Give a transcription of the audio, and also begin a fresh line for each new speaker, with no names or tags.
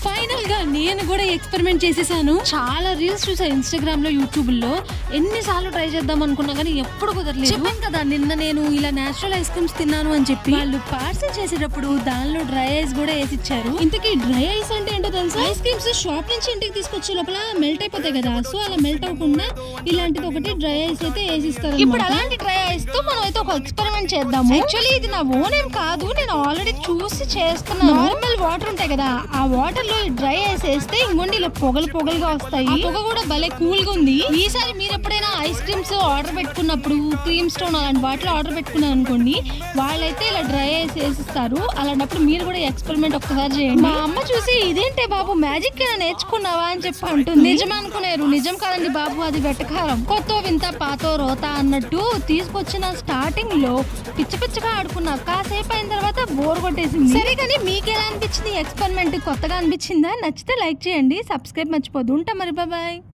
Final గా నేను కూడా ఎక్స్పెరిమెంట్ చేసేసాను. చాలా రీల్స్ చూసా ఇన్స్టాగ్రామ్ లో, యూట్యూబ్ లో. ఎన్నిసార్లు ట్రై చేద్దాం అనుకున్నా కానీ ఎప్పుడు కుదరలేదు. చెప్పాను కదా నిన్న నేను ఇలా నేచురల్ ఐస్ క్రీమ్స్ తిన్నాను అని చెప్పి. వాళ్ళు పార్సల్ చేసేటప్పుడు దానిలో డ్రై ఐస్ కూడా వేసి ఇచ్చారు. ఇంతకీ డ్రై ఐస్ అంటే ఏంటో తెలుసా? ఐస్ క్రీమ్స్ షాప్ నుంచి ఇంటికి తీసుకొచ్చే లోపల మెల్ట్ అయిపోతాయి కదా, సో అలా మెల్ట్ అవ్వకుండా ఇలాంటిది ఒకటి డ్రై ఐస్ అయితే వేసిస్తారు. ఇప్పుడు అలాంటి డ్రై ఐస్ తో మనం అయితే ఒక ఎక్స్పెరిమెంట్ చేద్దాము. యాక్చువల్లీ ఇది నా ఓన్ ఏం కాదు, నేను ఆల్రెడీ చూసి చేస్తున్నాను. నార్మల్ వాటర్ ఉంటాయి కదా, ఆ వాటర్ లో డ్రై ఐస్ వేస్తే ఇంకొండి ఇలా పొగలుగా వస్తాయి. ఆ పొగ కూడా భలే కూల్ గా ఉంది. ఈసారి మీరు ఎప్పుడైనా ఐస్ క్రీమ్స్ ఆర్డర్ పెట్టుకున్నప్పుడు, క్రీమ్ స్టోన్ అలాంటి వాటిలో ఆర్డర్ పెట్టుకున్నారు అనుకోండి, వాళ్ళైతే ఇలా డ్రై ఐస్ వేసిస్తారు. అలాంటప్పుడు మీరు కూడా ఎక్స్పెరిమెంట్ ఒక్కసారి చేయండి. మా అమ్మ చూసి ఇదేంటే బాబు మ్యాజిక్ నేర్చుకున్నావా అని చెప్పి అంటుంది. నిజం అనుకున్నారు, నిజం కాదండి బాబు, అది వెటకారం. కొత్త వింత పాతో రోత అన్నట్టు తీసుకొచ్చిన స్టార్టింగ్ లో పిచ్చగా ఆడుకున్నా, కాసేపు అయిన తర్వాత బోర్ కొట్టేసింది. సరే కానీ మీకు ఎలా అనిపించింది ఎక్స్పెరిమెంట్? కొత్తగా అనిపించిందా? నచ్చితే లైక్ చేయండి, సబ్స్క్రైబ్ మర్చిపోద్దు. ఉంటా మరి, బాయ్.